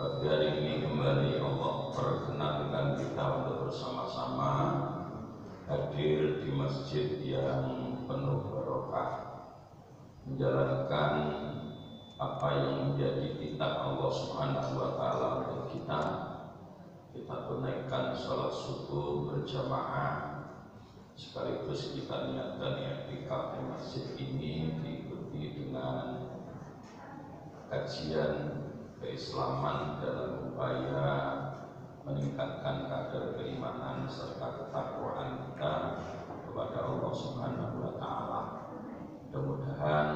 Pagi hari ini kembali Allah perkenankan kita untuk bersama-sama hadir di masjid yang penuh barokah, menjalankan apa yang menjadi kitab Allah Subhanahu wa Ta'ala untuk kita. Kita tunaikan sholat subuh berjamaah, sekaligus kita niatkan i'tikaf di masjid ini diikuti dengan kajian keislaman dalam upaya meningkatkan kadar keimanan serta ketakwaan kita kepada Allah Subhanahu wa Ta'ala. Mudah-mudahan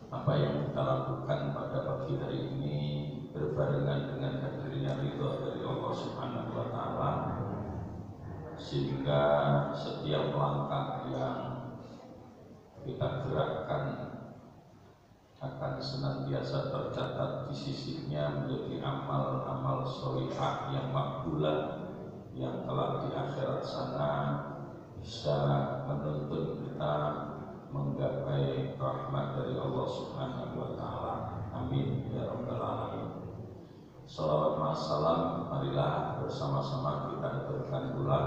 apa yang kita lakukan pada pagi hari ini berbarengan dengan hadirnya ridho dari Allah Subhanahu wa Ta'ala, sehingga setiap langkah yang kita gerakkan akan senantiasa tercatat di sisinya menjadi amal-amal sholihah yang makbulah, yang kelak di akhirat sana bisa menuntun kita menggapai rahmat dari Allah Subhanahu wa Ta'ala. Amin ya rabbal alamin. Salawat wassalam, marilah bersama-sama kita aturkan pula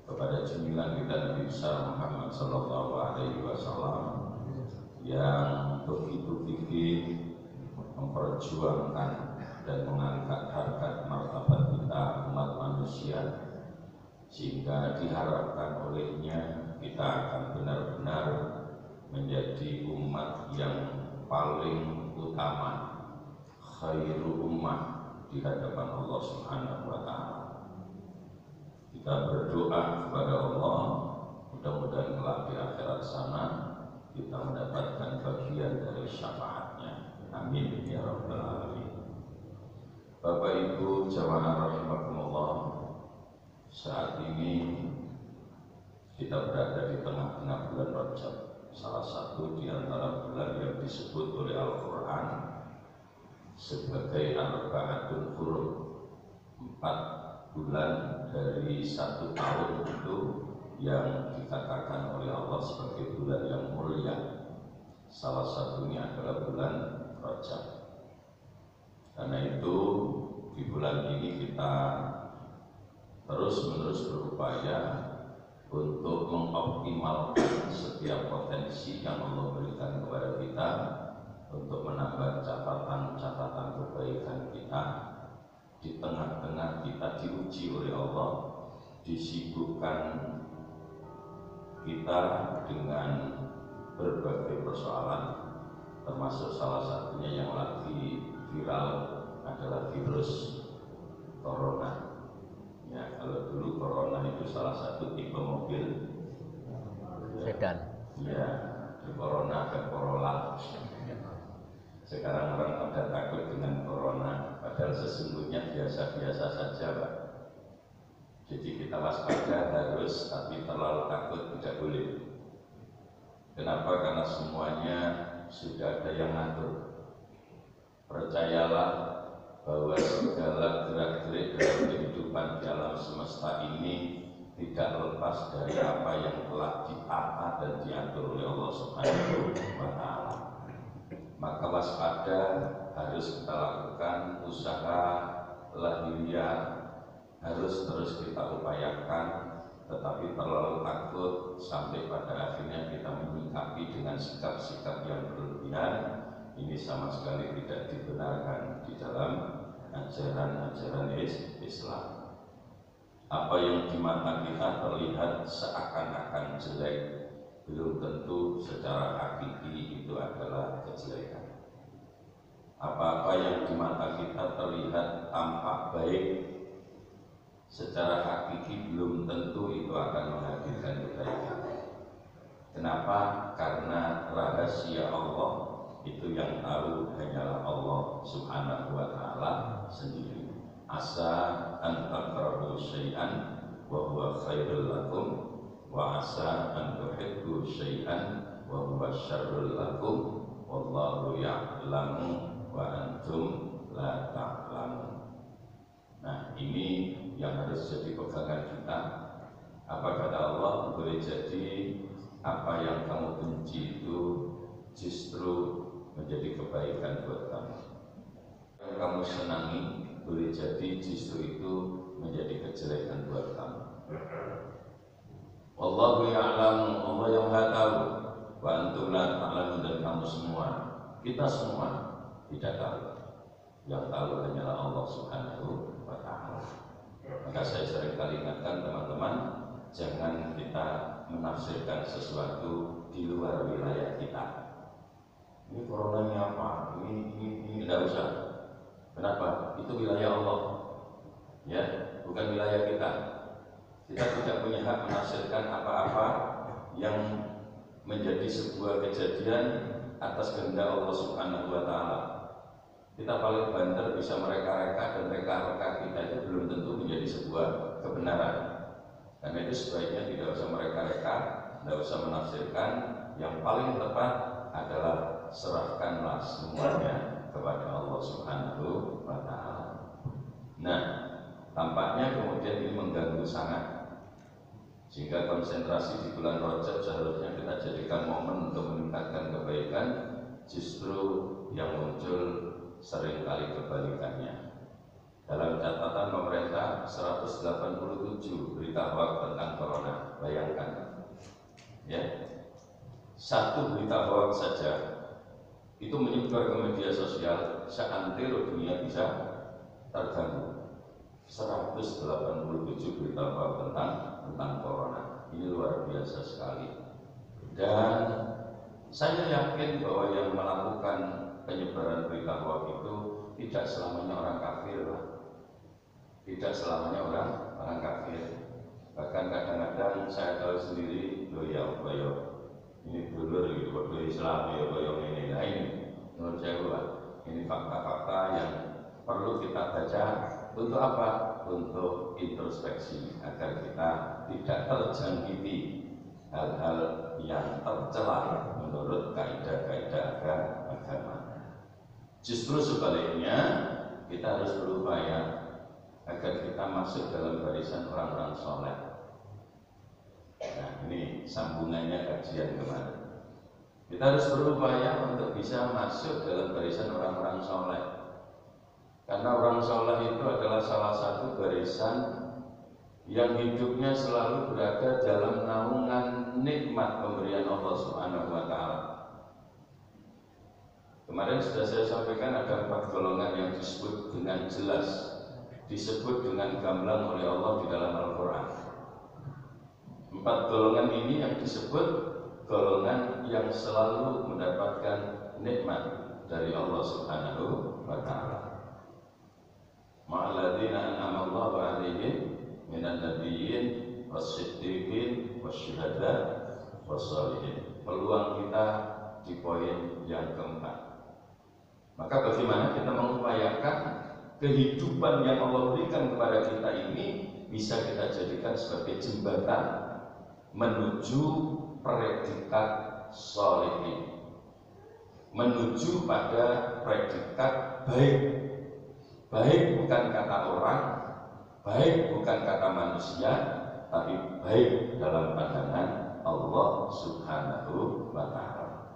kepada junjungan kita Nabi besar Muhammad sallallahu alaihi wasallam yang begitu gigih memperjuangkan dan mengangkat harkat martabat kita umat manusia, sehingga diharapkan olehnya kita akan benar-benar menjadi umat yang paling utama, khairu ummah di hadapan Allah Subhanahu wa Ta'ala. Kita berdoa kepada Allah, mudah-mudahan kelak di akhirat sana kita mendapatkan bagian dari syafaatnya. Amin ya rabbal alamin. Bapak Ibu jamaah rahimakumullah, saat ini kita berada di tengah-tengah bulan Rajab, salah satu di antara bulan yang disebut oleh Al-Quran sebagai Arba'atul Hurum, 4 bulan dari 1 tahun itu yang dikatakan oleh Allah sebagai bulan yang mulia. Salah satunya adalah bulan Rajab. Karena itu di bulan ini kita terus-menerus berupaya untuk mengoptimalkan setiap potensi yang Allah berikan kepada kita untuk menambah catatan-catatan kebaikan kita. Di tengah-tengah kita diuji oleh Allah, disibukkan kita dengan berbagai persoalan, termasuk salah satunya yang lagi viral adalah virus corona. Ya, kalau dulu corona itu salah satu tipe mobil sedan. Ya, di corona ke Corolla. Sekarang orang pada takut dengan corona, padahal sesungguhnya biasa-biasa saja, Pak. Jadi kita waspada harus, tapi terlalu takut tidak boleh. Kenapa? Karena semuanya sudah ada yang ngatur. Percayalah bahwa segala gerak-gerik dalam kehidupan di alam semesta ini tidak lepas dari apa yang telah ditata dan diatur oleh Allah Subhanahu wa Ta'ala. Maka waspada harus kita lakukan, usaha lahiriah harus terus kita upayakan, tetapi terlalu takut sampai pada akhirnya kita menyikapi dengan sikap-sikap yang berlebihan, ini sama sekali tidak dibenarkan di dalam ajaran-ajaran Islam. Apa yang di mata kita terlihat seakan-akan jelek, belum tentu secara hakiki itu adalah kejelekan. Apa-apa yang di mata kita terlihat tampak baik, secara hakiki belum tentu itu akan menghadirkan kebaikan. Kenapa? Karena rahasia Allah itu yang tahu hanyalah Allah Subhanahu wa Ta'ala sendiri. Asa an takrahu syai'an wa huwa khairul lakum, wa asa an tuhibbu syai'an wa huwa syarrul lakum, wallahu ya'lamu wa antum la ta'lamun. Nah, ini yang harus jadi pegangan kita. Apa kata Allah? Boleh jadi apa yang kamu benci itu justru menjadi kebaikan buat kamu. Yang kamu senangi, boleh jadi justru itu menjadi kejelekan buat kamu. Wallahu ya'lamu, Allah yang Maha tahu, wa antum la ta'lamun, dan kamu semua, kita semua tidak tahu. Yang tahu hanyalah Allah Subhanahu wa ta'ala. Maka saya sering kali ingatkan teman-teman, jangan kita menafsirkan sesuatu di luar wilayah kita. Ini coronanya apa? Ini tidak usah. Kenapa? Itu wilayah Allah, ya, bukan wilayah kita. Kita tidak punya hak menafsirkan apa-apa yang menjadi sebuah kejadian atas kehendak Allah Subhanahu wa ta'ala. Kita paling banter bisa mereka-reka, dan reka-reka kita itu belum tentu menjadi sebuah kebenaran. Karena itu sebaiknya tidak usah mereka-reka, tidak usah menafsirkan. Yang paling tepat adalah serahkanlah semuanya kepada Allah Subhanahu wa ta'ala. Nah, tampaknya kemudian ini mengganggu sangat, sehingga konsentrasi di bulan Rajab seharusnya kita jadikan momen untuk meningkatkan kebaikan, justru yang muncul seringkali kebalikannya. Dalam catatan pemerintah 187 berita hoax tentang corona. Bayangkan, ya, satu berita hoax saja itu menyebar ke media sosial, seantero dunia bisa terganggu. 187 berita hoax tentang corona. Ini luar biasa sekali. Dan saya yakin bahwa yang melakukan penyebaran berita hoax itu tidak selamanya orang kafir, tidak selamanya orang kafir. Bahkan kadang-kadang saya tahu sendiri, loh ya, ini dulur gitu, bodoh Islam ya, ini. Nah ini menurut saya ini fakta-fakta yang perlu kita baca. Untuk apa? Untuk introspeksi, agar kita tidak terjangkiti hal-hal yang tercela menurut kaidah-kaidah agama. Justru sebaliknya, kita harus berupaya agar kita masuk dalam barisan orang-orang soleh. Nah, ini sambungannya kajian kemarin. Kita harus berupaya untuk bisa masuk dalam barisan orang-orang soleh. Karena orang soleh itu adalah salah satu barisan yang hidupnya selalu berada dalam naungan nikmat pemberian Allah Subhanahu wa ta'ala. Kemarin sudah saya sampaikan ada 4 golongan yang disebut dengan jelas, disebut dengan gamblang oleh Allah di dalam Al-Quran. 4 golongan ini yang disebut golongan yang selalu mendapatkan nikmat dari Allah Subhanahu wa ta'ala. Ma'alladzina an'ama Allahu 'alaihim minan nabiyyin was-siddiqin wasyuhada was-shalihin. Peluang kita di poin yang keempat. Maka bagaimana kita mengupayakan kehidupan yang Allah berikan kepada kita ini bisa kita jadikan sebagai jembatan menuju predikat sholihin, menuju pada predikat baik. Baik bukan kata orang, baik bukan kata manusia, tapi baik dalam pandangan Allah Subhanahu wa ta'ala.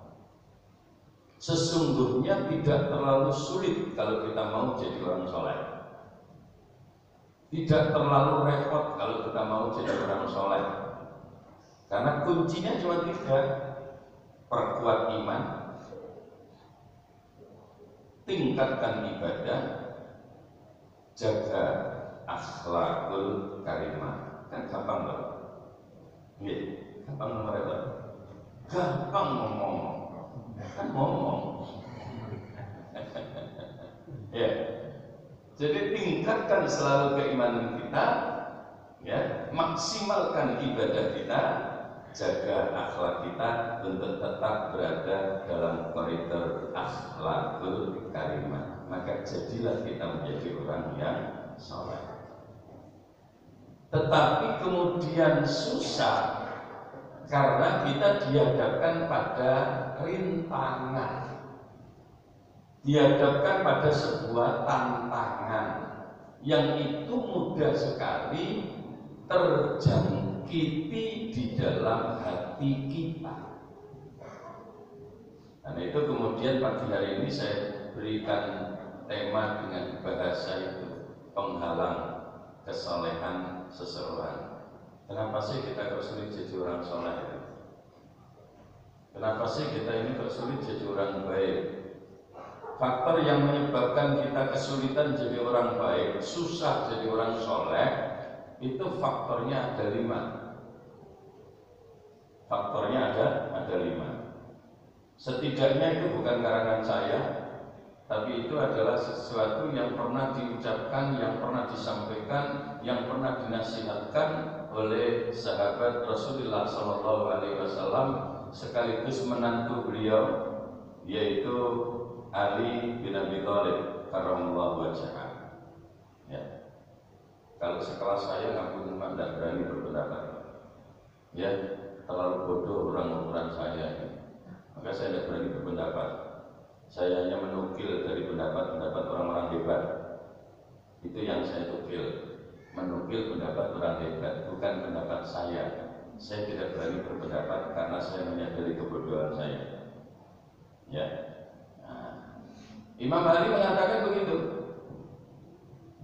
Sesungguhnya tidak terlalu sulit kalau kita mau jadi orang soleh. Tidak terlalu repot kalau kita mau jadi orang soleh. Karena kuncinya cuma 3: perkuat iman, tingkatkan ibadah, jaga akhlakul karimah. Kan gampang loh. Iya, gampang nomor itu. Gampang ngomong. Kan ngomong. Ya. Jadi tingkatkan selalu keimanan kita, ya, maksimalkan ibadah kita, jaga akhlak kita untuk tetap berada dalam koridor akhlakul karimah. Maka jadilah kita menjadi orang yang saleh. Tetapi kemudian susah karena kita dihadapkan pada rintangan, dihadapkan pada sebuah tantangan yang itu mudah sekali terjangkiti di dalam hati kita. Karena itu kemudian pagi hari ini saya berikan tema dengan bahasa itu penghalang kesolehan seseorang. Kenapa sih kita kok sulit jadi orang soleh itu? Kenapa sih kita ini kok sulit jadi orang baik? Faktor yang menyebabkan kita kesulitan jadi orang baik, susah jadi orang soleh, itu faktornya ada 5. Faktornya ada 5. Setidaknya itu bukan karangan saya, tapi itu adalah sesuatu yang pernah diucapkan, yang pernah disampaikan, yang pernah dinasihatkan oleh sahabat Rasulullah SAW sekaligus menantu beliau, yaitu Ali bin Abi Thalib karramallahu wajhah. Ya. Kalau sekelas saya ngampun tidak berani berpendapat. Ya, terlalu bodoh orang umuran saya. Maka saya tidak berani berpendapat. Saya hanya menukil dari pendapat-pendapat orang-orang hebat. Itu yang saya tukil. Menukil pendapat orang hebat, bukan pendapat saya. Saya tidak berani berpendapat karena saya menyadari kebodohan saya. Ya. Imam Ali mengatakan begitu.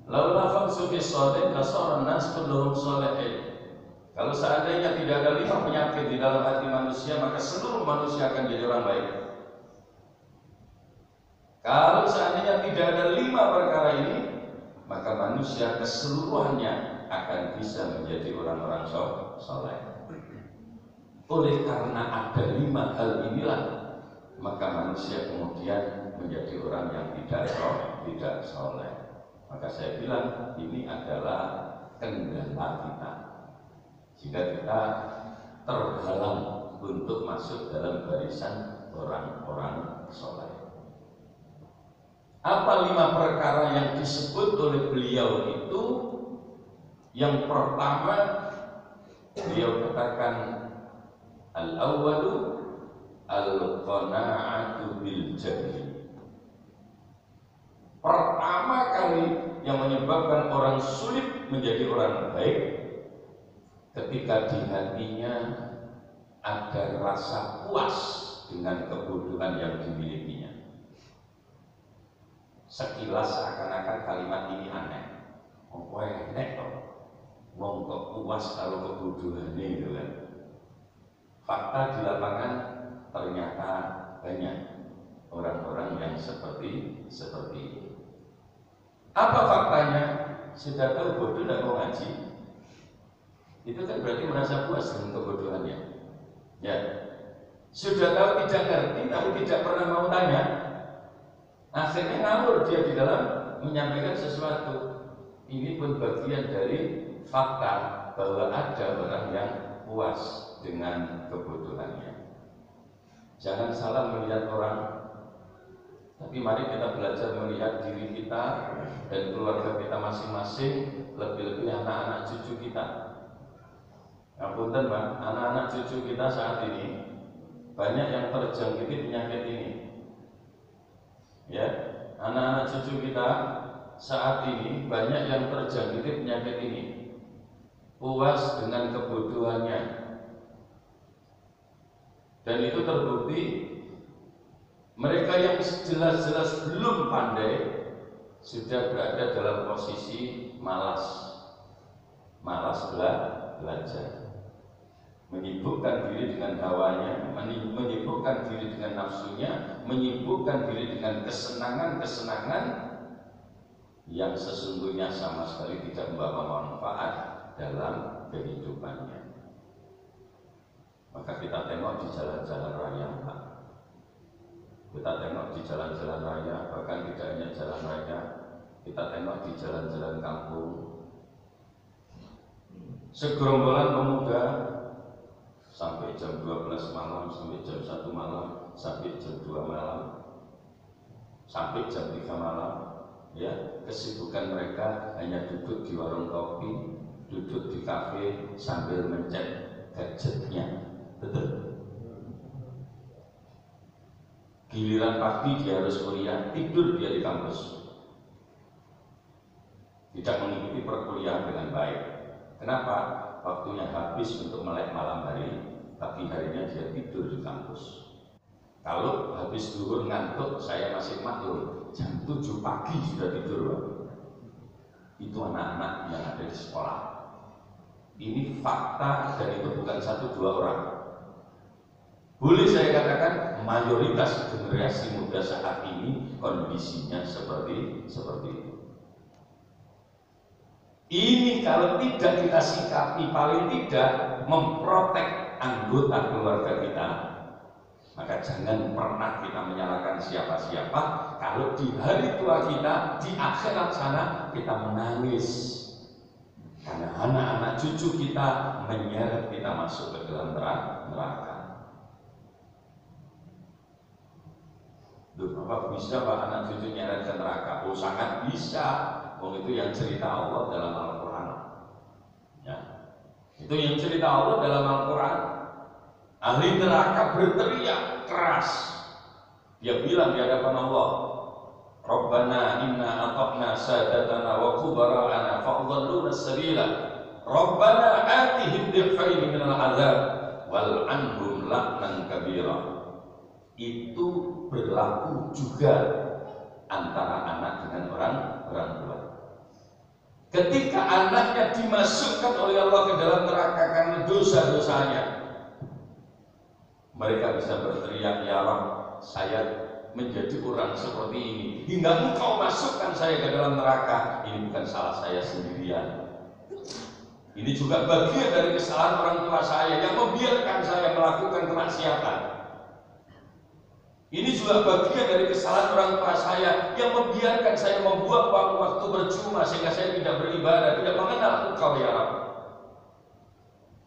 Laula khamsu khisalin lasara an-nas kulluhum shalihin. Kalau seandainya tidak ada 5 penyakit di dalam hati manusia, maka seluruh manusia akan jadi orang baik. Kalau seandainya tidak ada 5 perkara ini, maka manusia keseluruhannya akan bisa menjadi orang-orang soleh. Oleh karena ada 5 hal inilah, maka manusia kemudian menjadi orang yang tidak soleh. Maka saya bilang ini adalah kendala kita, jika kita terhalang untuk masuk dalam barisan orang-orang soleh. Apa 5 perkara yang disebut oleh beliau itu? Yang pertama, beliau katakan al-awwalu al-qana'atu bil jahil. Pertama kali yang menyebabkan orang sulit menjadi orang baik, ketika di hatinya ada rasa puas dengan kebodohan yang dimilikinya. Sekilas seakan-akan kalimat ini aneh. Oh, enek kok. Wong kok puas kalau kebodohan ini, gitu kan? Fakta di lapangan ternyata banyak orang-orang yang seperti ini. Apa faktanya? Sudah tahu bodoh tidak mau ngaji, itu kan berarti merasa puas dengan kebodohannya. Ya, sudah tahu tidak ngerti tapi tidak pernah mau tanya, akhirnya ngawur dia di dalam menyampaikan sesuatu. Ini pun bagian dari fakta bahwa ada orang yang puas dengan kebodohannya. Jangan salah melihat orang, tapi mari kita belajar melihat diri kita dan keluarga kita masing-masing, lebih-lebih anak-anak cucu kita. Ngapunten Pak, anak-anak cucu kita saat ini banyak yang terjangkiti penyakit ini. Ya, anak-anak cucu kita saat ini banyak yang terjangkiti penyakit ini. Puas dengan kebodohannya. Dan itu terbukti. Mereka yang jelas-jelas belum pandai sudah berada dalam posisi malas belajar, menyibukkan diri dengan hawanya, menyibukkan diri dengan nafsunya, menyibukkan diri dengan kesenangan-kesenangan yang sesungguhnya sama sekali tidak membawa manfaat dalam kehidupannya. Maka kita tengok di jalan-jalan raya, Pak. Kita tengok di jalan-jalan raya, bahkan tidak hanya jalan raya, kita tengok di jalan-jalan kampung. Segerombolan pemuda sampai jam 12 malam, sampai jam 1 malam, sampai jam 2 malam, sampai jam 3 malam. Ya, kesibukan mereka hanya duduk di warung kopi, duduk di kafe sambil mencet gadgetnya. Betul. Giliran pagi dia harus kuliah, tidur dia di kampus, tidak mengikuti perkuliahan dengan baik. Kenapa? Waktunya habis untuk melek malam hari, pagi harinya dia tidur di kampus. Kalau habis zuhur ngantuk, saya masih maklum. Jam 7 pagi sudah tidur, Pak. Itu anak-anak yang ada di sekolah. Ini fakta dan itu bukan 1-2 orang. Boleh saya katakan mayoritas generasi muda saat ini kondisinya seperti itu. Ini kalau tidak kita sikapi, paling tidak memprotek anggota keluarga kita, maka jangan pernah kita menyalahkan siapa-siapa kalau di hari tua kita, di akhirat sana kita menangis karena anak-anak cucu kita menyeret kita masuk ke dalam neraka. Duh, apa bisa Pak anak cucu nyeret ke neraka? Oh, sangat bisa. Oh, itu yang cerita Allah dalam Al-Quran. Ya. Itu yang cerita Allah dalam Al-Quran. Ahli neraka berteriak keras. Dia bilang di hadapan Allah, Rabbana inna ata'na sadatana wa kubara'ana fa'udhalluna sabila. Rabbana atihim di'faini minal azab wal anhum la'nan kabira. Itu berlaku juga antara anak dengan orang tua. Ketika anaknya dimasukkan oleh Allah ke dalam neraka karena dosa-dosanya, mereka bisa berteriak, ya Allah, saya menjadi orang seperti ini hingga Engkau masukkan saya ke dalam neraka. Ini bukan salah saya sendirian. Ini juga bagian dari kesalahan orang tua saya yang membiarkan saya melakukan kemaksiatan. Ini juga bagian dari kesalahan orang tua saya yang membiarkan saya membuang waktu percuma sehingga saya tidak beribadah, tidak mengenal Engkau ya Allah.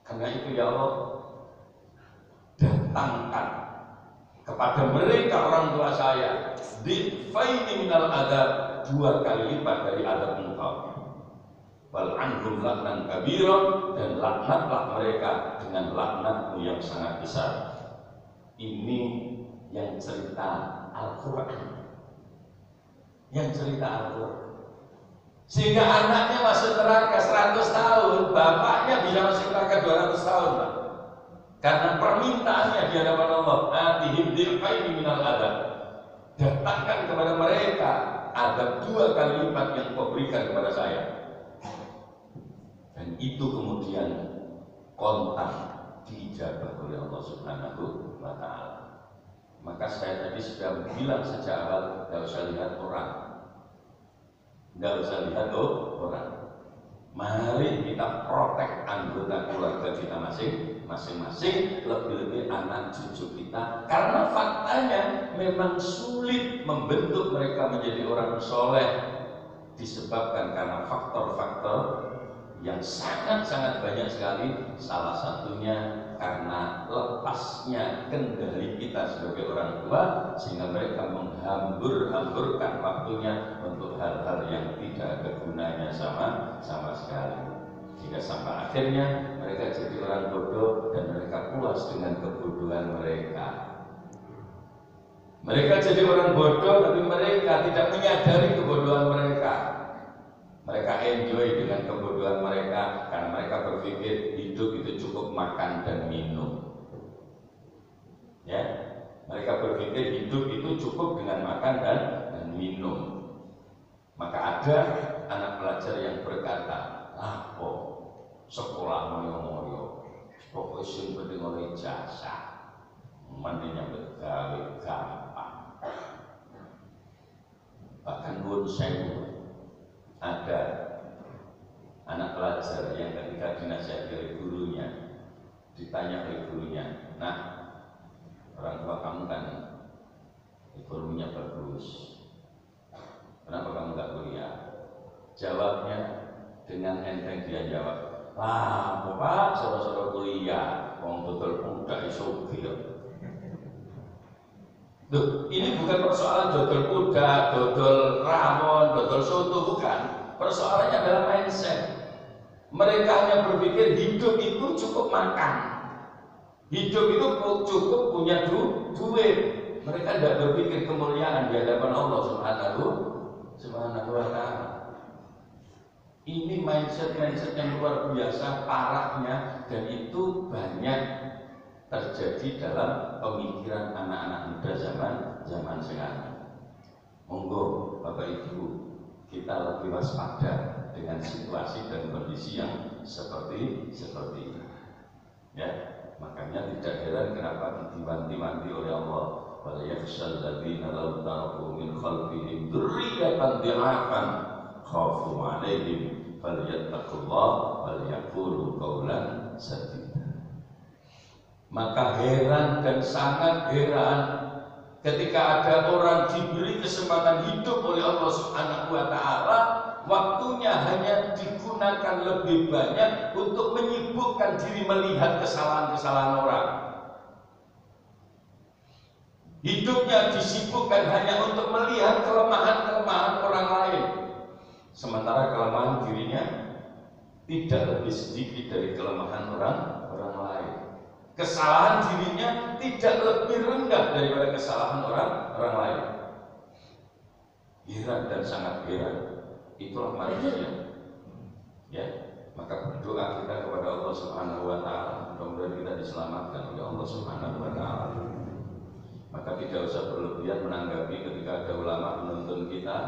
Karena itu ya Allah, datangkan kepada mereka orang tua saya difaini minal adab, 2 kali lipat dari adab Engkau. Wal anhum laknan kabira, dan laknatlah mereka dengan laknatmu yang sangat besar. Ini yang cerita Al-Quran, sehingga anaknya masuk neraka 100 tahun, bapaknya bisa masuk neraka 200 tahun, Pak. Karena permintaannya di hadapan Allah, atihim di'faini minal adab, datangkan kepada mereka adab 2 kali lipat yang Kau berikan kepada saya. Dan itu kemudian kontak diijabah oleh Allah Subhanahu wa Ta'ala. Maka saya tadi sudah bilang sejak awal, tidak usah lihat orang, tidak usah lihat orang. Mari kita protek anggota keluarga kita masing-masing, lebih-lebih anak cucu kita. Karena faktanya memang sulit membentuk mereka menjadi orang soleh, disebabkan karena faktor-faktor yang sangat-sangat banyak sekali. Salah satunya karena lepasnya kendali kita sebagai orang tua, sehingga mereka menghambur-hamburkan waktunya untuk hal-hal yang tidak ada gunanya sama sekali. Hingga sampai akhirnya mereka jadi orang bodoh dan mereka puas dengan kebodohan mereka. Mereka jadi orang bodoh tapi mereka tidak menyadari kebodohan mereka. Mereka enjoy dengan kebodohan mereka karena mereka berpikir hidup itu cukup makan dan minum. Ya, mereka berpikir hidup itu cukup dengan makan dan minum. Maka ada anak pelajar yang berkata, "Apa sekolah moyo-moyo, pokoknya sing penting oleh jasa, mendingnya begawe gampang." Bahkan pun saya ada anak pelajar yang ketika dinasihati oleh gurunya, ditanya oleh gurunya, "Nah, orang tua kamu kan ekonominya bagus, kenapa kamu nggak kuliah?" Jawabnya dengan enteng dia jawab, Bapak, soro-soro kuliah, wong dodol budak iso sugih." Duh, ini bukan persoalan dodol kuda, dodol rawon, dodol soto, bukan. Persoalannya adalah mindset. Mereka hanya berpikir hidup itu cukup makan, hidup itu cukup punya duit. Mereka tidak berpikir kemuliaan di hadapan Allah Subhanahu wa Ta'ala. Ini mindset yang luar biasa parahnya, dan itu banyak terjadi dalam pemikiran anak-anak muda zaman sekarang. Monggo Bapak Ibu, kita lebih waspada dengan situasi dan kondisi yang seperti ini. Ya, makanya tidak heran kenapa diwanti-wanti oleh Allah, wal yakhshal ladzina law taraku min khalfihim dzurriyyatan dhi'afan khafu 'alaihim falyattaqullaha wal yaqulu qawlan sadida. Maka heran dan sangat heran ketika ada orang diberi kesempatan hidup oleh Allah Subhanahu wa Ta'ala, waktunya hanya digunakan lebih banyak untuk menyibukkan diri melihat kesalahan-kesalahan orang. Hidupnya disibukkan hanya untuk melihat kelemahan-kelemahan orang lain, sementara kelemahan dirinya tidak lebih sedikit dari kelemahan orang lain. Kesalahan dirinya tidak lebih rendah daripada kesalahan orang lain. Heran dan sangat heran. Itulah manusia. Ya, maka berdoa kita kepada Allah Subhanahu wa Ta'ala, mudah-mudahan kita diselamatkan oleh Allah Subhanahu wa Ta'ala. Maka tidak usah berlebihan menanggapi ketika ada ulama menuntun kita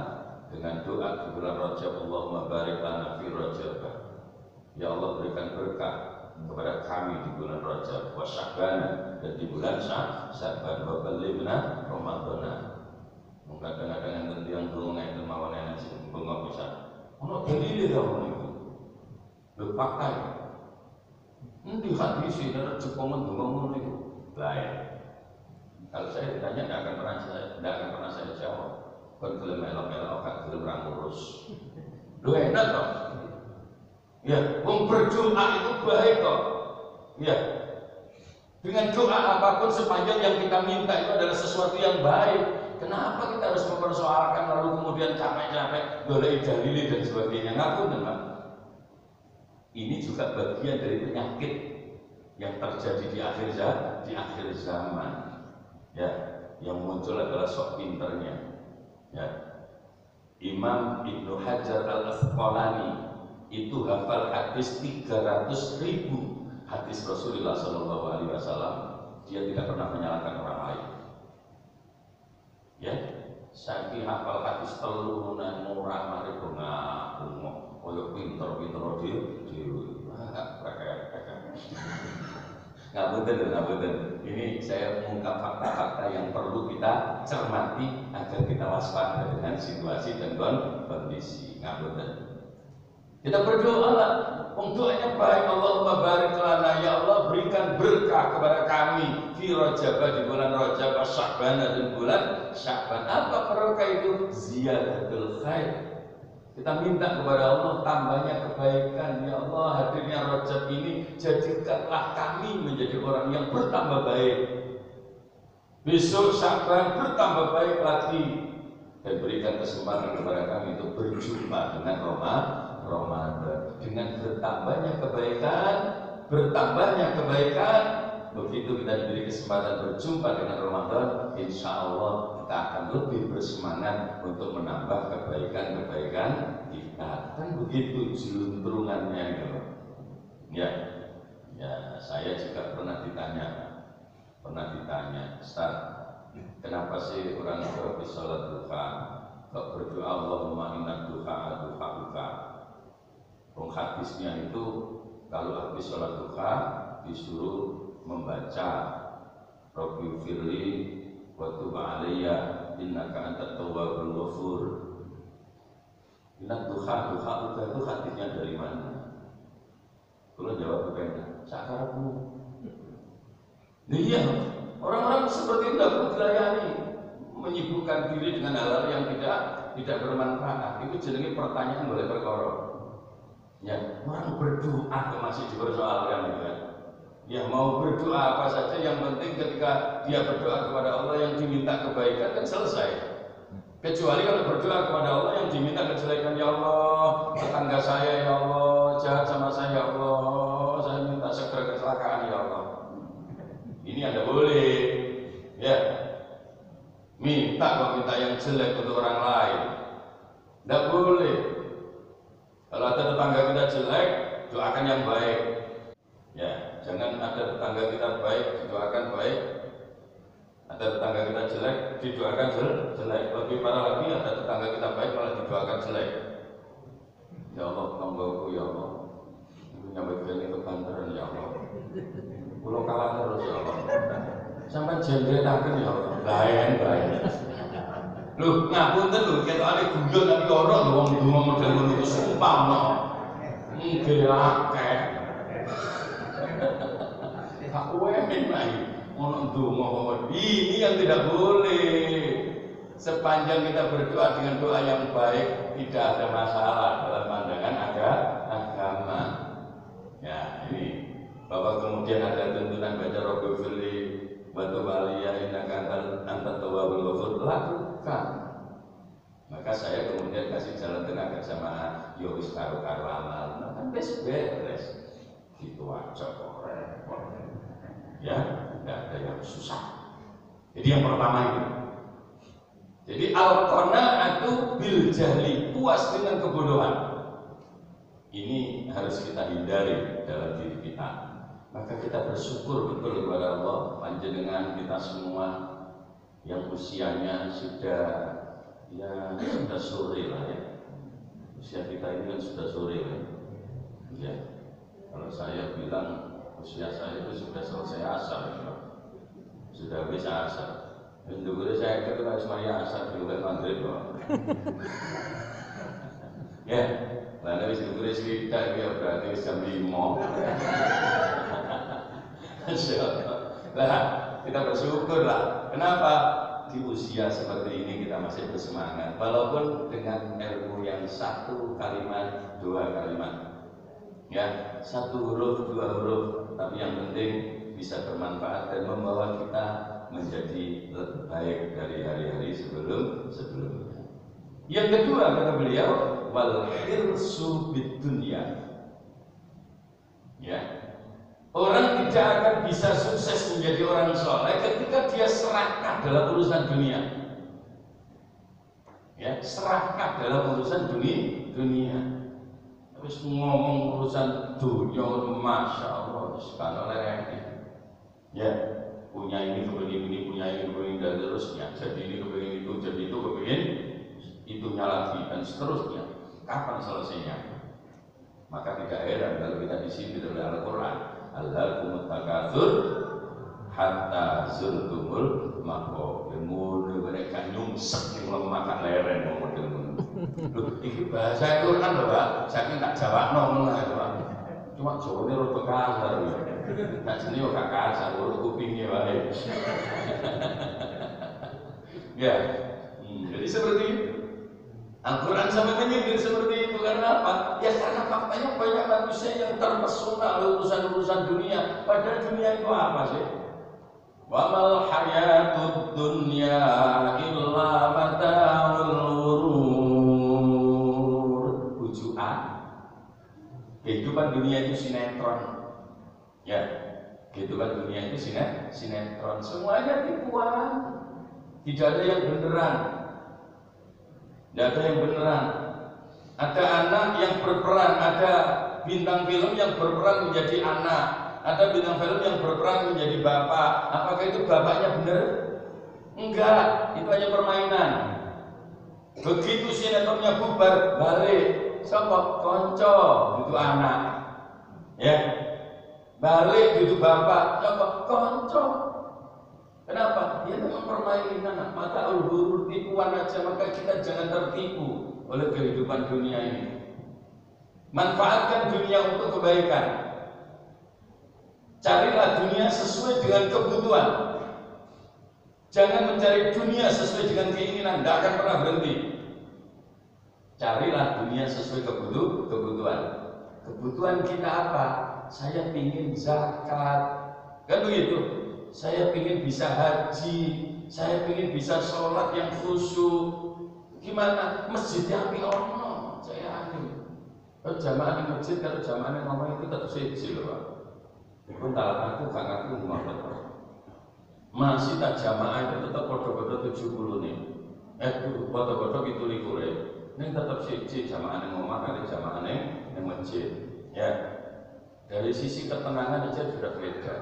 dengan doa di bulan Rajab, Allahumma barik lana fi Rajab. Ya Allah, berikan berkah kepada kami di bulan Rajab wa Sya'ban, dan di bulan Sya'ban wa ballighna Ramadhana. Kadang-kadang yang yang dungai kemauan yang sing bunga bisa ono dalile ya ono iku lho pakai endi hadis ini ada cekongan bunga ngono iku lain. Kalau saya ditanya tidak akan pernah saya jawab. Kon gelem melok-melok gak gelem ra ngurus lho enak toh ya, wong berdoa itu baik kok ya. Dengan doa apapun sepanjang yang kita minta itu adalah sesuatu yang baik. Kenapa kita harus mempersoalkan lalu kemudian capek-capek golek dalil dan sebagainya? Ngapunten, Pak. Ini juga bagian dari penyakit yang terjadi di akhir zaman. Ya, yang muncul adalah sok pinternya. Ya. Imam Ibnu Hajar Al-Asqalani itu hafal hadis 300.000 hadis Rasulullah SAW. Dia tidak pernah menyalahkan orang lain. Ya, saya hafal hadis telu nang ora mari bunga koyo pinter-pinter dhewe. Ngapunten. Ini saya mengungkap fakta-fakta yang perlu kita cermati agar kita waspada dengan situasi dan kondisi. Ngapunten. Kita berdoa lah, doanya baik. Allahumma barik lana, ya Allah berikan berkah kepada kami fi Rajab, di bulan Rajab, Sya'ban dan bulan Sya'ban. Apa berkah itu? Ziyadatul khair. Kita minta kepada Allah tambahnya kebaikan. Ya Allah, hadirnya Rajab ini jadikanlah kami menjadi orang yang bertambah baik. Besok Sya'ban bertambah baik lagi, dan berikan kesempatan kepada kami untuk berjumpa dengan Ramadan. Dengan bertambahnya kebaikan, begitu kita diberi kesempatan berjumpa dengan Ramadan, insya Allah kita akan lebih bersemangat untuk menambah kebaikan kita. Kan begitu juntrungannya gitu. Ya, saya juga pernah ditanya, Ustaz, kenapa sih orang habis sholat duha kok berdoa Allahumma inna duha. Hadisnya itu kalau habis sholat duha disuruh membaca Rabbi firli wa tub alayya innaka antat tawwabur ghafur. Inna duha itu hadisnya dari mana? Kalau jawab begini, sakarapmu. Iya, orang-orang seperti itu tidak dilayani, menyibukkan diri dengan hal-hal yang tidak bermanfaat. Itu jenenge pertanyaan boleh perkara. Ya, orang berdoa kok masih dipersoalkan gitu kan. Ya, mau berdoa apa saja, yang penting ketika dia berdoa kepada Allah yang diminta kebaikan kan selesai. Kecuali kalau berdoa kepada Allah yang diminta kejelekan, ya Allah, tetangga saya ya Allah jahat sama saya ya Allah, saya minta segera kecelakaan ya Allah. Ini ada boleh. Ya. Minta yang jelek untuk orang lain. Tidak boleh. Kalau ada tetangga kita jelek, doakan yang baik. Ya, jangan ada tetangga kita baik, doakan jelek. Ya Allah, tonggoku ya Allah. Nyambut gini kebanteran ya Allah. Pulau kalah terus ya Allah. Sampai jendretaken ya Allah. Lain. Loh, ngapunten lho, ketokane guyon tapi ora lho wong donga model ngono iku sumpah no. Nggih akeh. Tak wemen lagi. Ono donga ini yang tidak boleh. Sepanjang kita berdoa dengan doa yang baik, tidak ada masalah dalam pandangan agama. Ya, ini bahwa kemudian ada tuntunan baca Rabbil Firli wa tub alayya innaka antat tawwabul ghafur, lakukan. Maka saya kemudian kasih jalan tengah ke jamaah, yo wis karo-karo amal, kan beres. Gitu aja kok repot. Ya, tidak ada yang susah. Jadi yang pertama itu. Jadi al-qanaatu bil jahli, puas dengan kebodohan. Ini harus kita hindari dalam diri kita. Maka kita bersyukur betul kepada Allah, panjenengan kita semua yang usianya sudah sore lah ya. Usia kita ini kan sudah sore kan. Ya. Kalau saya bilang usia saya itu sudah selesai asar, ya. Sudah bisa asar. Dulu saya kira harus Maria asar di luar Madrid, ya. Lalu wis dulu kita ya berarti jam 5. Lah, kita bersyukur lah. Kenapa? Di usia seperti ini kita masih bersemangat, walaupun dengan ilmu yang satu kalimat, dua kalimat, ya, satu huruf, dua huruf, tapi yang penting bisa bermanfaat dan membawa kita menjadi lebih baik dari hari-hari sebelumnya. Yang kedua kata beliau, wal hirsu bid dunya. Ya. Orang tidak akan bisa sukses menjadi orang soleh ketika dia serakah dalam urusan dunia. Ya, serakah dalam urusan dunia. Terus ngomong urusan dunia, masya Allah, sekarang lerengnya. Ya, punya ini kepingin ini, punya ini kepingin dan terusnya. Jadi ini kepingin itu, jadi itu kepingin itunya lagi dan seterusnya. Kapan selesainya? Maka tidak heran kalau kita disindir oleh Al-Quran. Alhaakumut takatsur hatta zurtumul maqabir. Ngono mereka nyungsek ning makan leren model ngono. Lho iki bahasa Quran lho, Pak. Saking tak jawabno ngono ae, Pak. Cuma jawane rada kasar ya. Tak jenenge yo gak kasar, urut kupinge wae. Ya. Jadi seperti itu. Al-Quran sampai menyindir seperti itu karena apa? Ya karena faktanya banyak manusia yang terpesona oleh urusan-urusan dunia. Padahal dunia itu apa sih? Wa mal hayatud dunya illa mata'ul ghurur. Bujukan. Kehidupan dunia itu sinetron. Ya, kehidupan dunia itu sinetron. Semuanya tipuan. Tidak ada yang beneran. Tidak ada yang beneran. Ada anak yang berperan, ada bintang film yang berperan menjadi anak, ada bintang film yang berperan menjadi bapak. Apakah itu bapaknya benar? Enggak, itu hanya permainan. Begitu sinetronnya bubar, balik, sapa konco, itu anak. Ya, balik itu bapak, sapa konco. Kenapa? Dia memang permainan, mata ulur tipuan aja, maka kita jangan tertipu oleh kehidupan dunia ini. Manfaatkan dunia untuk kebaikan. Carilah dunia sesuai dengan kebutuhan. Jangan mencari dunia sesuai dengan keinginan, tidak akan pernah berhenti. Carilah dunia sesuai kebutuhan. Kebutuhan kita apa? Saya ingin zakat, kan begitu. Saya ingin bisa haji, saya ingin bisa sholat yang khusyuk. Gimana? Masjid yang ono, saya ingin. Kalau jamaah di masjid, kalau jamaah yang ngomong itu tetap siji loh, Pak. Itu tak aku, gak ngaku ngomong. Masih tak jamaah itu tetap bodoh-bodoh 70 nih. Bodoh-bodoh itu likur ya. Ini tetap siji jamaah yang ngomong kali jamaah yang masjid. Ya, dari sisi ketenangan aja sudah beda.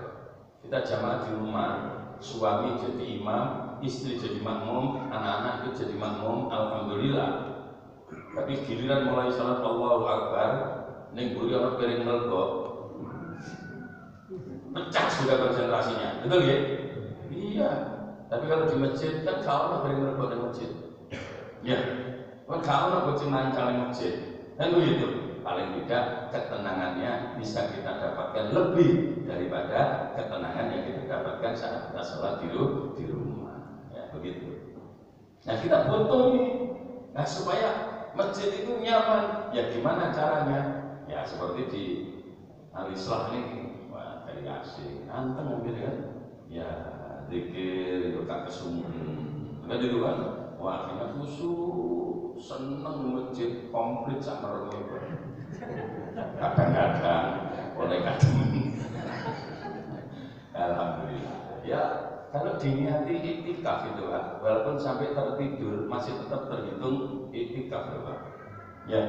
Kita jamaah di rumah, suami jadi imam, istri jadi makmum, anak-anak itu jadi makmum, alhamdulillah. Tapi giliran mulai salat Allahu Akbar, ning mburi ana piring nelgo, pecah sudah konsentrasinya, betul ya? Iya. Tapi kalau di masjid kan kalau piring nelgo di masjid, ya, kan kalau kucing mancal di masjid, kan begitu. Paling tidak ketenangannya bisa kita dapatkan lebih daripada ketenangan yang kita dapatkan saat kita sholat di rumah, ya begitu. Nah kita butuh ini, nah supaya masjid itu nyaman, ya gimana caranya? Ya seperti di Al-Islah ini, wah dari asing, anteng gitu kan? Ya zikir itu tak kesungguhan, kan itu kan? Wah akhirnya khusyuk, seneng masjid komplit sama rumah. Kadang-kadang oleh kadang alhamdulillah ya kalau diniati iktikaf itu Pak, walaupun sampai tertidur masih tetap terhitung iktikaf Pak. Ya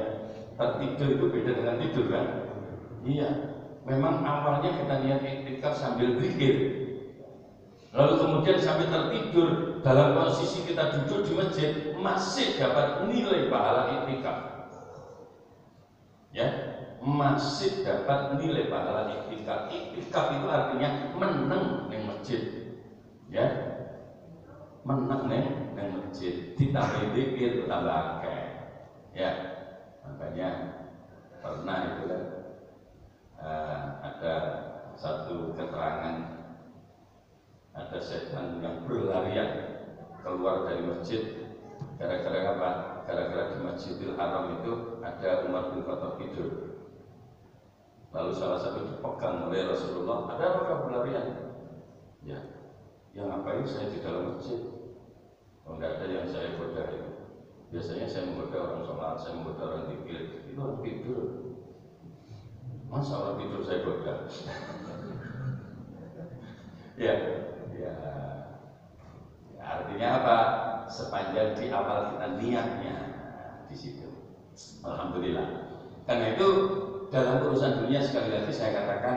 tertidur itu beda dengan tidur kan. Iya memang awalnya kita niat iktikaf sambil zikir, lalu kemudian sampai tertidur dalam posisi kita duduk di masjid masih dapat nilai pahala iktikaf. Ya, masih dapat nilai pahala iktikaf. Iktikaf itu artinya meneng neng masjid. Ya, meneng neng masjid. Ditambah zikir tambah akeh. Ya, makanya pernah itu kan ada satu keterangan ada setan yang berlarian keluar dari masjid. Gara-gara apa? Gara-gara di Masjidil Haram itu ada Umar bin Khattab tidur. Lalu salah satu dipegang oleh Rasulullah. Ada apa berlarian? Ya, yang ngapain saya di dalam masjid? Oh, enggak ada yang saya goda itu. Biasanya saya menggoda orang sholat, saya menggoda orang zikir. Itu orang tidur. Masa orang tidur saya goda? Ya, ya. Artinya apa? Sepanjang di awal kita niatnya di situ. Alhamdulillah. Karena itu dalam urusan dunia sekali lagi saya katakan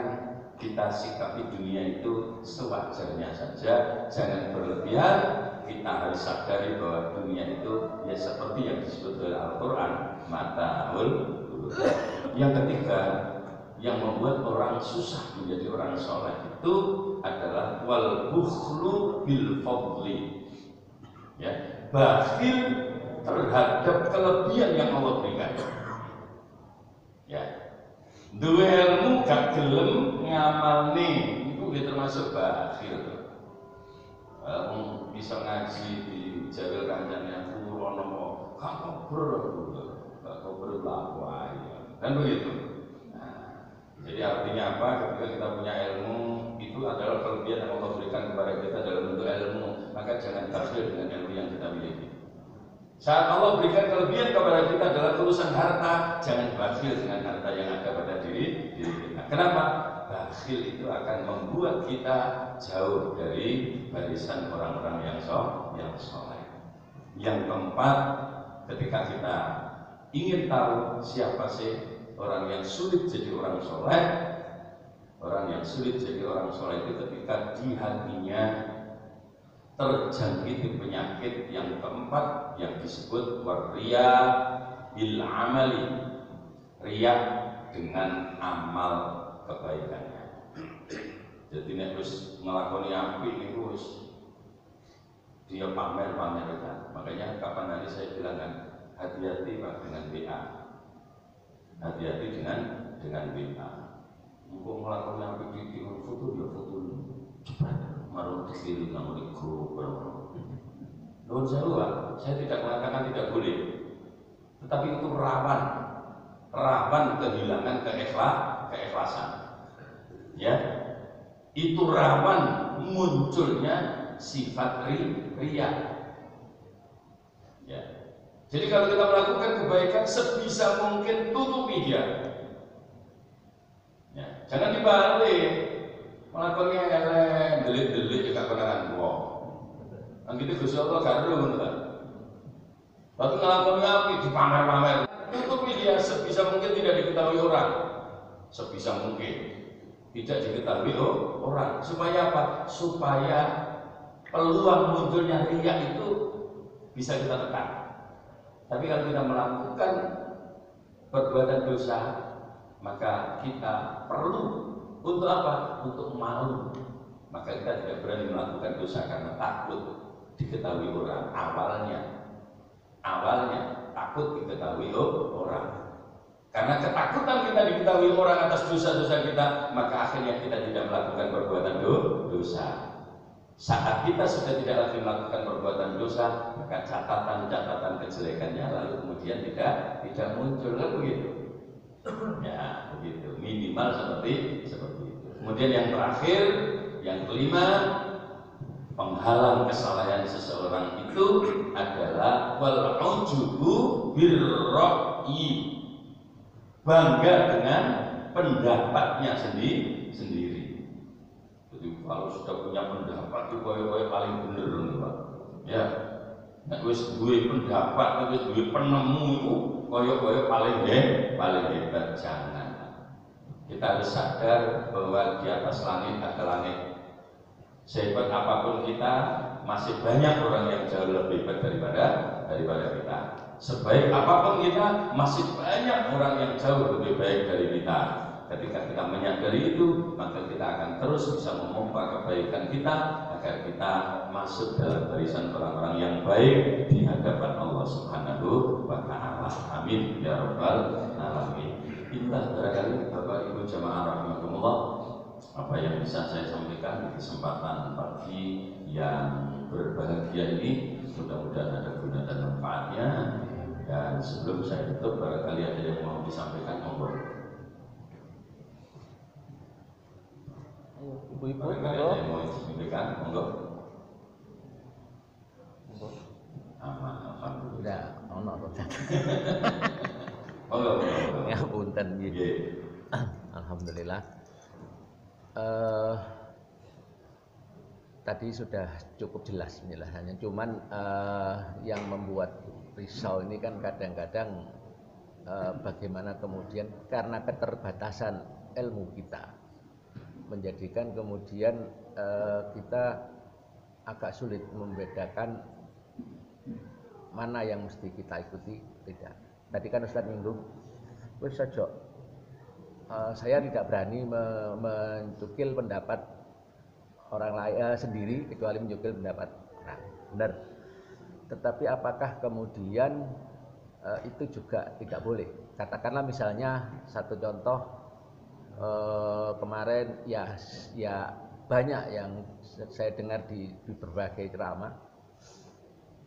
kita sikapi dunia itu sewajarnya saja, jangan berlebihan. Kita harus sadari bahwa dunia itu ya seperti yang disebut oleh Al-Quran, mata'ul. Yang ketiga, yang membuat orang susah menjadi orang soleh itu adalah wal bukhlu bil fadli. Ya, bakhil terhadap kelebihan yang Allah berikan. Ya, duwe ilmu gak gelem ngamalne itu termasuk bakhil. Bisa ngaji di jawil kancane aku ono kok berlaku aja. Kan begitu. Nah, jadi artinya apa? Ketika kita punya ilmu itu adalah kelebihan yang Allah berikan kepada kita dalam bentuk ilmu, maka jangan bakhil dengan ilmu yang kita miliki. Saat Allah berikan kelebihan kepada kita adalah urusan harta, jangan bakhil dengan harta yang ada pada diri kita. Kenapa? Bakhil itu akan membuat kita jauh dari barisan orang-orang yang soleh. Yang keempat, ketika kita ingin tahu siapa sih orang yang sulit jadi orang soleh, orang yang sulit jadi orang soleh itu ketika di hatinya terjangkit penyakit yang keempat yang disebut waria bil amali, riya dengan amal kebaikannya. Jadi nek wis nglakoni apik niku wis dia pamer-pamer kan. Makanya kapan hari saya bilang kan hati-hati Pak dengan WA. Hati-hati dengan WA. Engko nglakoni apik di foto ya foto maru dikiri nang di grup bro. Nuwun sewu Pak, saya tidak mengatakan tidak boleh. Tetapi itu rawan kehilangan keikhlasan. Ya. Itu rawan munculnya sifat riya. Ya. Jadi kalau kita melakukan kebaikan sebisa mungkin tutupi dia. Ya. Jangan dibalik. Melakukannya elek, delit-delit juga konangan wong. Nang gitu Gusti Allah gak ero kan. Waktu ngelakuin api dipamer-pamer. Tutupi dia sebisa mungkin tidak diketahui orang. Sebisa mungkin tidak diketahui orang. Supaya apa? Supaya peluang munculnya riya itu bisa kita tekan. Tapi kalau kita melakukan perbuatan dosa, maka kita perlu untuk apa? Untuk malu. Maka kita tidak berani melakukan dosa karena takut diketahui orang. Awalnya takut diketahui orang. Karena ketakutan kita diketahui orang atas dosa-dosa kita, maka akhirnya kita tidak melakukan perbuatan dosa. Saat kita sudah tidak lagi melakukan perbuatan dosa, maka catatan-catatan kejelekannya lalu kemudian tidak muncul, kan begitu? Ya, begitu. Minimal seperti itu. Kemudian yang terakhir, yang kelima, penghalang kesalahan seseorang itu adalah wal ujubu birra'yi. Bangga dengan pendapatnya sendiri. Jadi kalau sudah punya pendapat itu koyo-koyo paling bener nih Pak. Ya. Nek wis duwe pendapat, nek wis duwe penemu itu koyo-koyo paling hebat. Jangan. Kita harus sadar bahwa di atas langit ada langit. Sehebat apapun kita, masih banyak orang yang jauh lebih hebat daripada kita. Sebaik apapun kita, masih banyak orang yang jauh lebih baik dari kita. Ketika kita menyadari itu, maka kita akan terus bisa memompa kebaikan kita agar kita masuk dalam barisan orang-orang yang baik di hadapan Allah Subhanahu wa Ta'ala. Amin ya rabbal alamin. Inilah barangkali Bapak Ibu jamaah rahimakumullah apa yang bisa saya sampaikan di kesempatan pagi yang berbahagia ini. Mudah-mudahan ada guna dan manfaatnya. Dan sebelum saya tutup, barangkali ada yang mau disampaikan, monggo. Ibu-ibu, barangkali ada yang mau disampaikan, monggo. Aman, alhamdulillah. Ono to. Monggo. Ya punten gitu. Alhamdulillah. Tadi sudah cukup jelas penjelasannya. Cuman yang membuat risau ini kan kadang-kadang bagaimana kemudian karena keterbatasan ilmu kita menjadikan kemudian kita agak sulit membedakan mana yang mesti kita ikuti tidak. Tadi kan Ustaz nyinggung, wis saja saya tidak berani mencukil pendapat orang lain sendiri kecuali menyukil pendapat. Nah, benar. Tetapi apakah kemudian itu juga tidak boleh? Katakanlah misalnya satu contoh kemarin ya banyak yang saya dengar di berbagai ceramah,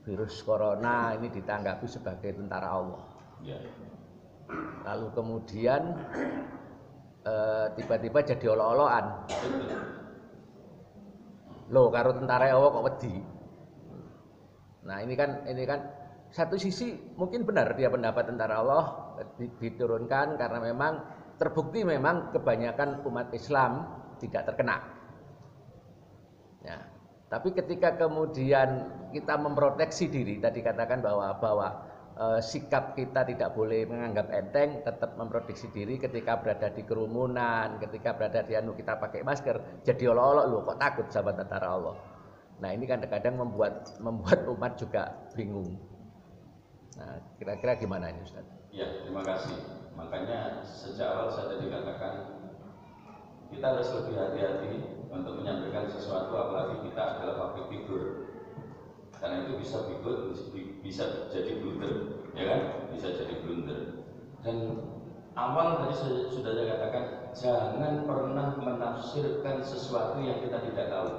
virus corona ini ditanggapi sebagai tentara Allah. Ya. Lalu kemudian tiba-tiba jadi olok-olokan. Loh, karo tentara Allah kok wedi. Nah, ini kan satu sisi mungkin benar dia pendapat tentara Allah diturunkan karena memang terbukti memang kebanyakan umat Islam tidak terkena. Ya. Tapi ketika kemudian kita memproteksi diri, tadi katakan bahwa sikap kita tidak boleh menganggap enteng, tetap memproteksi diri ketika berada di kerumunan, ketika berada di kita pakai masker, jadi olok-olok loh kok takut sama tentara Allah. Nah, ini kadang-kadang membuat umat juga bingung. Nah, kira-kira gimana ini Ustaz? Ya, terima kasih. Makanya sejak awal saya tadi katakan kita harus lebih hati-hati untuk menyampaikan sesuatu, apalagi kita adalah public figure. Karena itu bisa jadi blunder, ya kan? Bisa jadi blunder. Dan awal tadi sudah saya katakan, jangan pernah menafsirkan sesuatu yang kita tidak tahu.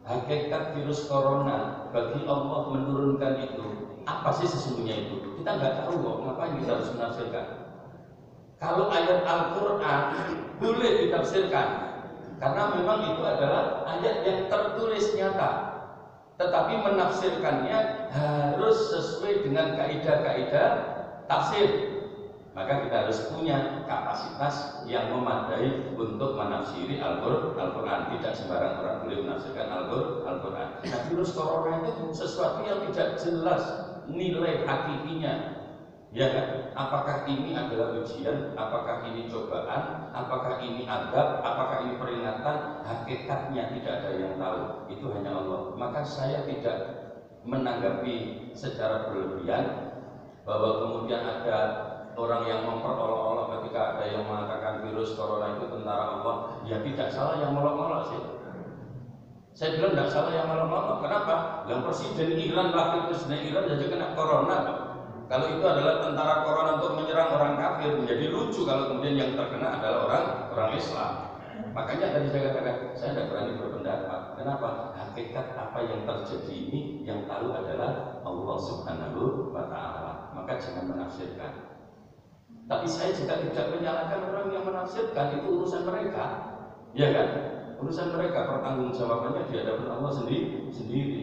Hakikat virus corona bagi Allah menurunkan itu apa sih sesungguhnya itu? Kita nggak tahu kok, ngapain kita harus menafsirkan? Kalau ayat Al-Quran boleh ditafsirkan, karena memang itu adalah ayat yang tertulis nyata. Tetapi menafsirkannya harus sesuai dengan kaidah-kaidah tafsir. Maka kita harus punya kapasitas yang memadai untuk menafsiri Al-Quran. Tidak sembarang orang boleh menafsirkan Al-Quran. Nah, virus corona itu sesuatu yang tidak jelas nilai hakikinya. Ya kan? Apakah ini adalah ujian? Apakah ini cobaan? Apakah ini adab? Apakah ini peringatan? Hakikatnya tidak ada yang tahu. Itu hanya Allah. Maka saya tidak menanggapi secara berlebihan. bahwa kemudian ada orang yang memperolok-olok ketika ada yang mengatakan virus corona itu tentara Allah, ya tidak salah yang molok-molok sih. Saya bilang tidak salah yang molok-molok. Kenapa? Yang Presiden Iran, wakil Presiden Iran saja kena corona. Kalau itu adalah tentara corona untuk menyerang orang kafir, menjadi lucu kalau kemudian yang terkena adalah orang Islam. Makanya tadi saya katakan, saya tidak berani berpendapat. Kenapa? Hakikat apa yang terjadi ini yang tahu adalah Allah Subhanahu wa Ta'ala. Maka jangan menafsirkan. Tapi saya juga tidak menyalahkan orang yang menafsirkan, itu urusan mereka, ya kan? Urusan mereka, pertanggungjawabannya di hadapan Allah sendiri.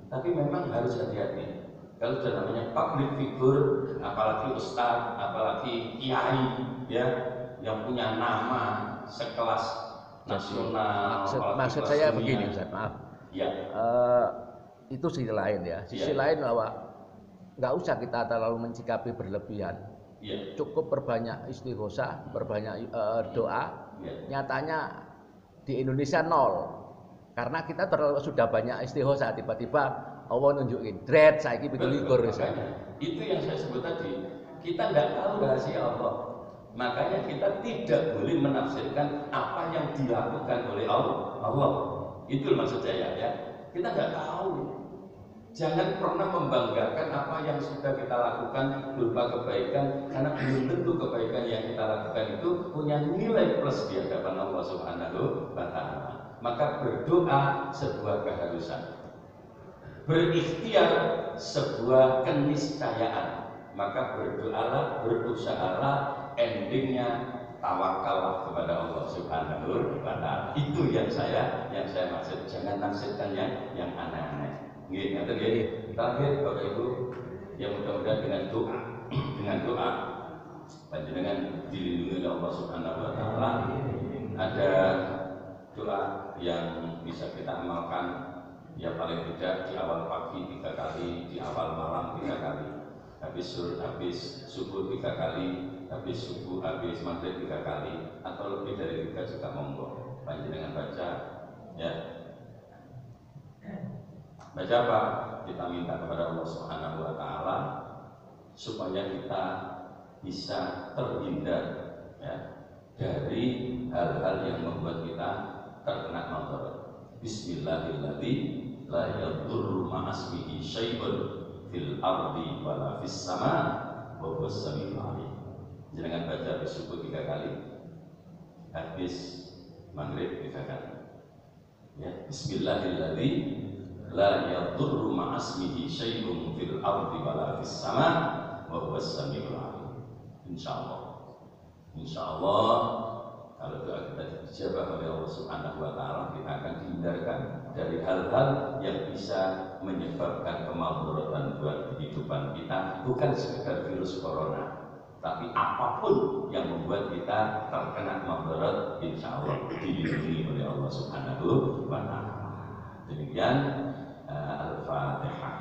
Tapi memang harus hati-hati. Kalau sudah namanya public figure, apalagi ustadz, apalagi kiai, ya, yang punya nama sekelas nasional. Maksud saya begini, Ustaz, maaf. Ya. Itu sisi lain ya. Sisi lain bahwa nggak usah kita terlalu mencikapi berlebihan. Ya. Cukup berbanyak istighosah, berbanyak doa. Ya. Nyatanya di Indonesia nol. Karena kita terlalu sudah banyak istighosah, tiba-tiba Allah nunjukin dread saiki pikir-pikir. Itu yang saya sebut tadi. Kita nggak tahu rahasia Allah. Makanya kita tidak boleh menafsirkan apa yang dilakukan oleh Allah. Itu maksud saya ya. Kita nggak tahu. Jangan pernah membanggakan apa yang sudah kita lakukan berupa kebaikan, karena belum tentu kebaikan yang kita lakukan itu punya nilai plus di hadapan Allah Subhanahu wa Ta'ala. Maka berdoa sebuah keharusan, berikhtiar sebuah keniscayaan. Maka berdoalah, berusahalah, endingnya tawakallah kepada Allah Subhanahu wa Ta'ala. Itu yang saya maksud. Jangan naksirkan yang aneh-aneh. Terakhir Bapak Ibu, yang mudah-mudahan dengan doa panjenengan dilindungi oleh Allah Subhanahu wa Ta'ala. Ada doa yang bisa kita amalkan, ya paling tidak di awal pagi 3 kali, di awal malam 3 kali, habis subuh 3 kali, habis subuh, habis maghrib 3 kali, atau lebih dari 3 juga monggo. Panjenengan baca, ya. Baca apa? Kita minta kepada Allah Subhanahu wa Ta'ala supaya kita bisa terhindar, ya, dari hal-hal yang membuat kita terkena madarat. Bismillahirrahmanirrahim. La yadurru ma'asmihi syai'un fil ardi wala fis sama wa huwas samiul alim. Jangan baca habis subuh 3 kali, habis maghrib 3 kali. Ya, Bismillahirrahmanirrahim. La yadurru ma'asmihi syai'un fil ardi wala fis sama wa huwas samiul alim. Insyaallah kalau doa kita dijabah oleh Allah Subhanahu wa Ta'ala, kita akan dihindarkan dari hal-hal yang bisa menyebabkan kemadaratan buat kehidupan kita, bukan sekedar virus corona, tapi apapun yang membuat kita terkena madarat, insyaallah dilindungi oleh Allah Subhanahu wa Ta'ala. Demikian Al-Fatihah.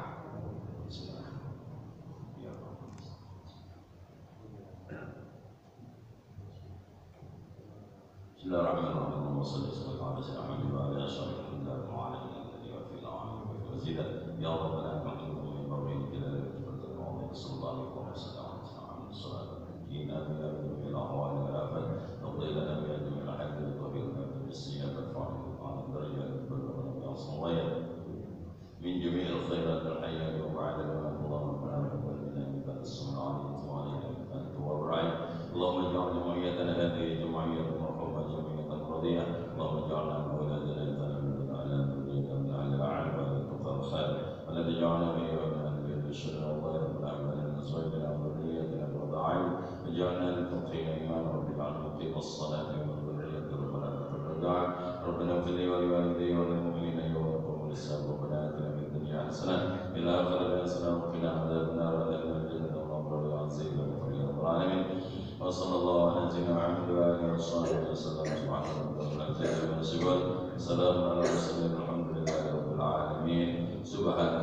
Bismillahirrahmanirrahim. Allahumma shalli ala sayyidina Muhammad wa ala alihi wa sallam. Ya Rabbana Muhammadin barik lana fi sallallahu alaihi wasallam. Salatu inna billahi min ahwali wal afat. Qadilana bi ajmil hadith wa bil bisiyat al-fa'il wa darajat al-salawat min jami'il khairat al-hayat wa ba'da Allahumma rabbana wa as-salatu wa Allahumma ja'alna mu'ayyatan hadhihi jama'iyyatan marhumah jami'atan radiyah. Allahumma ja'alna mu'ayyatan ala dhurriyyatan ala al-'alwa wa khair wa la taj'alna min ahli al-shirk wa al-a'mal al-zawjina wa dhurriyyatina wada'in waj'alna lil-muttaqina imama rabbil alamin was-salati wa dhurriyyati rabbana taqabbal rabbana ighfir li wa li walidayya wa lil mu'minina yawma yaqumul hisab rabbana atina fid dunya hasanah wa fil akhirati hasanah wa qina adzaban nar wa adkhilna al-jannata wa azza wa jalla alamin. Wa sallallahu ala sayyidina Muhammad wa alihi wa sahbihi wa sallam. Subhanallahi wa bihamdihi. Assalamu alaikum warahmatullahi wabarakatuh. Subhanallah.